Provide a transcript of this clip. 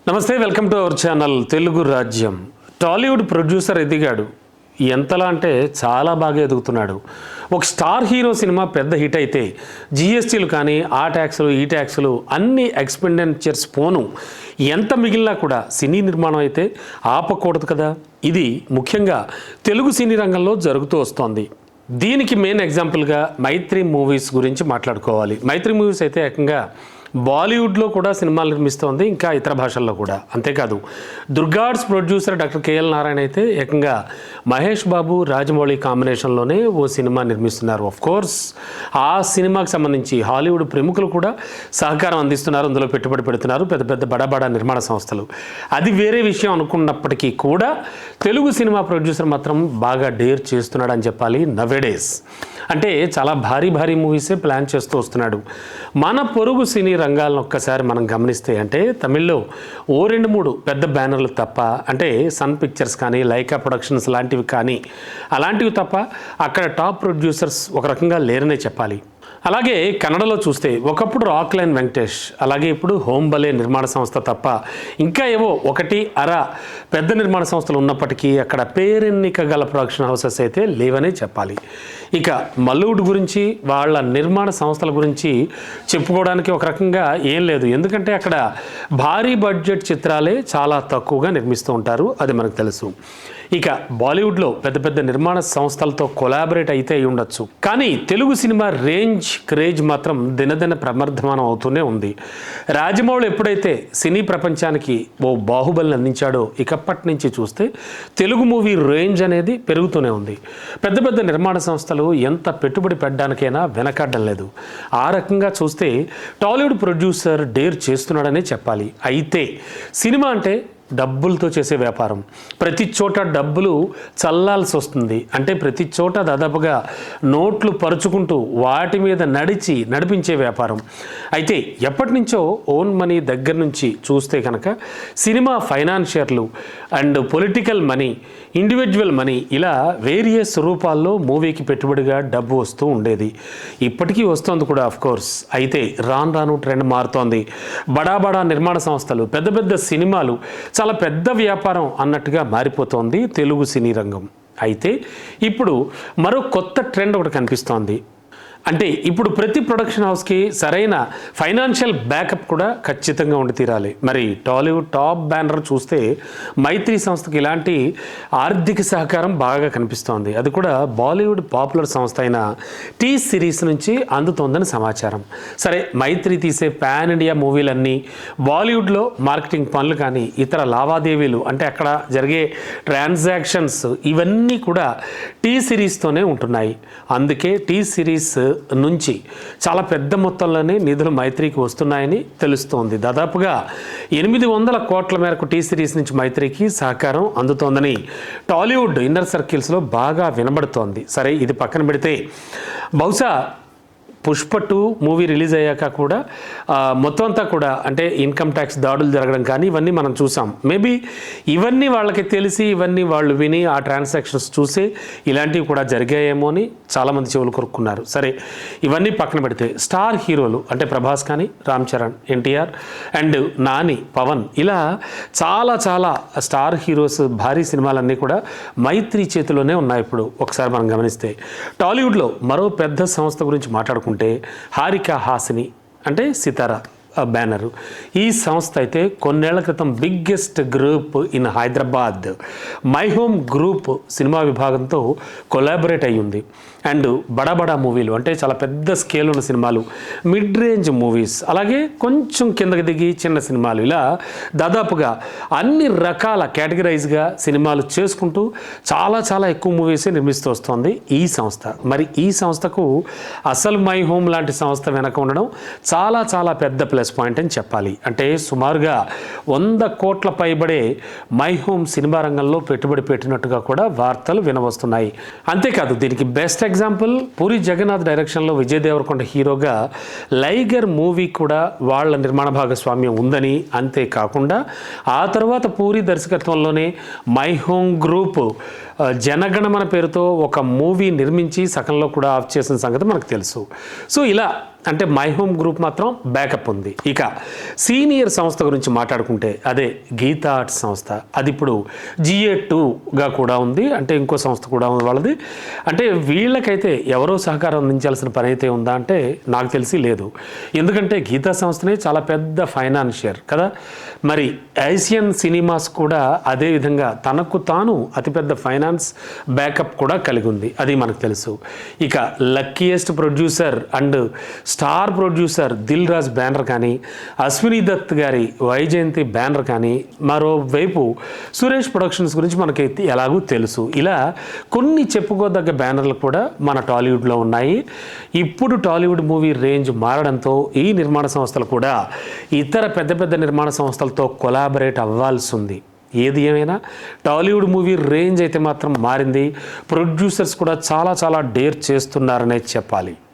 నమస్తే, welcome to our channel Telugu రాజ్యం. Tollywood producer ఎదిగాడు. ఎంతలా అంటే చాలా బాగా ఎదుగుతున్నాడు. ఒక స్టార్ హీరో సినిమా పెద్ద హిట్ అయితే జిఎస్టీలు కానీ ఆ ట్యాక్సులు ఈ ట్యాక్సులు అన్ని ఎక్స్పెండిచర్స్ పోను ఎంత మిగిలినా కూడా సినీ నిర్మాణం అయితే ఆపకూడదు కదా. ఇది ముఖ్యంగా తెలుగు సినీ రంగంలో జరుగుతూ వస్తోంది. దీనికి మెయిన్ ఎగ్జాంపుల్గా మైత్రి మూవీస్ గురించి మాట్లాడుకోవాలి. మైత్రి మూవీస్ అయితే ఏకంగా బాలీవుడ్లో కూడా సినిమాలు నిర్మిస్తోంది, ఇంకా ఇతర భాషల్లో కూడా. అంతేకాదు దుర్గాడ్స్ ప్రొడ్యూసర్ డాక్టర్ కేఎల్ నారాయణ అయితే ఏకంగా మహేష్ బాబు రాజమౌళి కాంబినేషన్లోనే ఓ సినిమా నిర్మిస్తున్నారు. ఆఫ్ కోర్స్ ఆ సినిమాకి సంబంధించి హాలీవుడ్ ప్రముఖులు కూడా సహకారం అందిస్తున్నారు, అందులో పెట్టుబడి పెడుతున్నారు పెద్ద పెద్ద బడా నిర్మాణ సంస్థలు. అది వేరే విషయం అనుకున్నప్పటికీ కూడా తెలుగు సినిమా ప్రొడ్యూసర్ మాత్రం బాగా డేర్ చేస్తున్నాడని చెప్పాలి. నవేడేస్ అంటే చాలా భారీ మూవీసే ప్లాన్ చేస్తూ వస్తున్నాడు. మన పొరుగు సినీ రంగాలను ఒక్కసారి మనం గమనిస్తే అంటే తమిళ్లో ఓ 2-3 పెద్ద బ్యానర్లు తప్ప, అంటే సన్ పిక్చర్స్ కానీ లైకా ప్రొడక్షన్స్ లాంటివి కానీ అలాంటివి తప్ప అక్కడ టాప్ ప్రొడ్యూసర్స్ ఒక రకంగా లేరనే చెప్పాలి. అలాగే కన్నడలో చూస్తే ఒకప్పుడు రాక్లైన్ వెంకటేష్, అలాగే ఇప్పుడు హోమ్ బలే నిర్మాణ సంస్థ తప్ప ఇంకా ఏవో 1-2 పెద్ద నిర్మాణ సంస్థలు ఉన్నప్పటికీ అక్కడ పేరెన్నిక గల ప్రొడక్షన్ హౌసెస్ అయితే లేవనే చెప్పాలి. ఇక మల్లూడ్ గురించి వాళ్ళ నిర్మాణ సంస్థల గురించి చెప్పుకోవడానికి ఒక రకంగా ఏం లేదు, ఎందుకంటే అక్కడ భారీ బడ్జెట్ చిత్రాలే చాలా తక్కువగా నిర్మిస్తూ ఉంటారు, అది మనకు తెలుసు. ఇక బాలీవుడ్లో పెద్ద నిర్మాణ సంస్థలతో కొలాబరేట్ అయితే అయి ఉండొచ్చు, కానీ తెలుగు సినిమా రేంజ్ క్రేజ్ మాత్రం దినదిన ప్రమర్ధమానం అవుతూనే ఉంది. రాజమౌళి ఎప్పుడైతే సినీ ప్రపంచానికి ఓ బాహుబలిని అందించాడో ఇకప్పటి నుంచి చూస్తే తెలుగు మూవీ రేంజ్ అనేది పెరుగుతూనే ఉంది. పెద్ద నిర్మాణ సంస్థలు ఎంత పెట్టుబడి పెట్టడానికైనా వెనకాడడం లేదు. ఆ రకంగా చూస్తే టాలీవుడ్ ప్రొడ్యూసర్ డేర్ చేస్తున్నాడనే చెప్పాలి. అయితే సినిమా అంటే డబ్బులతో చేసే వ్యాపారం. ప్రతి చోట డబ్బులు చల్లాల్సి వస్తుంది, అంటే ప్రతి చోట దాదాపుగా నోట్లు పరుచుకుంటూ వాటి మీద నడిపించే వ్యాపారం. అయితే ఎప్పటి నుంచో ఓన్ మనీ దగ్గర నుంచి చూస్తే కనుక సినిమా ఫైనాన్షియర్లు and political money, individual money, ఇలా వేరియస్ రూపాల్లో మూవీకి పెట్టుబడిగా డబ్బు వస్తూ ఉండేది. ఇప్పటికీ వస్తుంది కూడా ఆఫ్ కోర్స్. అయితే రాను ట్రెండ్ మారుతోంది. బడా నిర్మాణ సంస్థలు, పెద్ద సినిమాలు చాలా పెద్ద వ్యాపారం అన్నట్టుగా మారిపోతోంది తెలుగు సినీ రంగం. అయితే ఇప్పుడు మరో కొత్త ట్రెండ్ ఒకటి కనిపిస్తోంది. అంటే ఇప్పుడు ప్రతి ప్రొడక్షన్ హౌస్కి సరైన ఫైనాన్షియల్ బ్యాకప్ కూడా ఖచ్చితంగా ఉండి తీరాలి. మరి టాలీవుడ్ టాప్ బ్యానర్ చూస్తే మైత్రి సంస్థకి ఇలాంటి ఆర్థిక సహకారం బాగా కనిపిస్తోంది. అది కూడా బాలీవుడ్ పాపులర్ సంస్థ అయిన టీ సిరీస్ నుంచి అందుతోందని సమాచారం. సరే, మైత్రి తీసే పాన్ ఇండియా మూవీలన్నీ బాలీవుడ్లో మార్కెటింగ్ పనులు కానీ ఇతర లావాదేవీలు, అంటే అక్కడ జరిగే ట్రాన్సాక్షన్స్ ఇవన్నీ కూడా టీ సిరీస్తోనే ఉంటున్నాయి. అందుకే టీ సిరీస్ నుంచి చాలా పెద్ద మొత్తంలోనే నిధులు మైత్రికి వస్తున్నాయని తెలుస్తోంది. దాదాపుగా 800 కోట్ల మేరకు టీ సిరీస్ నుంచి మైత్రికి సహకారం అందుతోందని టాలీవుడ్ ఇన్నర్ సర్కిల్స్లో బాగా వినబడుతోంది. సరే, ఇది పక్కన పెడితే బహుశా పుష్ప 2 మూవీ రిలీజ్ అయ్యాక కూడా మొత్తం అంతా కూడా అంటే ఇన్కమ్ ట్యాక్స్ దాడులు జరగడం కానీ ఇవన్నీ మనం చూసాం. మేబీ ఇవన్నీ వాళ్ళకి తెలిసి, ఇవన్నీ వాళ్ళు విని ఆ ట్రాన్సాక్షన్స్ చూసి ఇలాంటివి కూడా జరిగాయేమో అని చాలామంది చెవులు కొరుక్కున్నారు. సరే, ఇవన్నీ పక్కన పెడితే స్టార్ హీరోలు అంటే ప్రభాస్ కానీ, రామ్ చరణ్, ఎన్టీఆర్ అండ్ నాని, పవన్, ఇలా చాలా స్టార్ హీరోస్ భారీ సినిమాలన్నీ కూడా మైత్రి చేతిలోనే ఉన్నాయి. ఇప్పుడు ఒకసారి మనం గమనిస్తే టాలీవుడ్లో మరో పెద్ద సంస్థ గురించి మాట్లాడుకుంటే హారిక హాసిని అంటే సితారా బ్యానరు. ఈ సంస్థ అయితే కొన్నేళ్ల క్రితం biggest group in Hyderabad My Home Group cinema విభాగంతో కొలాబరేట్ అయ్యి ఉంది. అండ్ బడా మూవీలు అంటే చాలా పెద్ద స్కేల్ ఉన్న సినిమాలు, మిడ్ రేంజ్ మూవీస్, అలాగే కొంచెం కిందకి దిగి చిన్న సినిమాలు, ఇలా దాదాపుగా అన్ని రకాల కేటగిరైజ్గా సినిమాలు చేసుకుంటూ చాలా ఎక్కువ మూవీసే నిర్మిస్తూ వస్తుంది ఈ సంస్థ. మరి ఈ సంస్థకు అసలు మై హోమ్ లాంటి సంస్థ వెనక ఉండడం చాలా పెద్ద ప్లస్ పాయింట్ అని చెప్పాలి. అంటే సుమారుగా 100 కోట్ల పైబడే మై హోమ్ సినిమా రంగంలో పెట్టుబడి పెట్టినట్టుగా కూడా వార్తలు వినవస్తున్నాయి. అంతేకాదు దీనికి బెస్ట్ ఎగ్జాంపుల్ పూరి జగన్నాథ్ డైరెక్షన్లో విజయ్ దేవరకొండ హీరోగా లైగర్ మూవీ కూడా వాళ్ళ నిర్మాణ భాగస్వామ్యం ఉందని, అంతేకాకుండా ఆ తర్వాత పూరి దర్శకత్వంలోనే మై హోమ్ గ్రూప్ జనగణమన పేరుతో ఒక మూవీ నిర్మించి సగంలో కూడా ఆఫ్ చేసిన సంగతి మనకు తెలుసు. సో ఇలా అంటే మై హోమ్ గ్రూప్ మాత్రం బ్యాకప్ ఉంది. ఇక సీనియర్ సంస్థ గురించి మాట్లాడుకుంటే అదే గీతా ఆర్ట్స్ సంస్థ. అది ఇప్పుడు GA2గా కూడా ఉంది. అంటే ఇంకో సంస్థ కూడా ఉంది వాళ్ళది. అంటే వీళ్ళకైతే ఎవరో సహకారం అందించాల్సిన పని అయితే ఉందా అంటే నాకు తెలిసి లేదు. ఎందుకంటే గీతా సంస్థనే చాలా పెద్ద ఫైనాన్షియర్ కదా. మరి ఏషియన్ సినిమాస్ కూడా అదే విధంగా తనకు తాను అతిపెద్ద ఫైనాన్స్ బ్యాకప్ కూడా కలిగి ఉంది. అది మనకు తెలుసు. ఇక luckiest producer and star producer Dil Raj banner కానీ, అశ్విని దత్ గారి వైజయంతి బ్యానర్ కానీ, మరోవైపు సురేష్ ప్రొడక్షన్స్ గురించి మనకి ఎలాగూ తెలుసు. ఇలా కొన్ని చెప్పుకోదగ్గ బ్యానర్లు కూడా మన టాలీవుడ్లో ఉన్నాయి. ఇప్పుడు టాలీవుడ్ మూవీ రేంజ్ మారడంతో ఈ నిర్మాణ సంస్థలు కూడా ఇతర పెద్ద పెద్ద నిర్మాణ సంస్థలతో కొలాబరేట్ అవ్వాల్సి ఉంది. ఏది ఏమైనా టాలీవుడ్ మూవీ రేంజ్ అయితే మాత్రం మారింది. ప్రొడ్యూసర్స్ కూడా చాలా చాలా డేర్ చేస్తున్నారనే చెప్పాలి.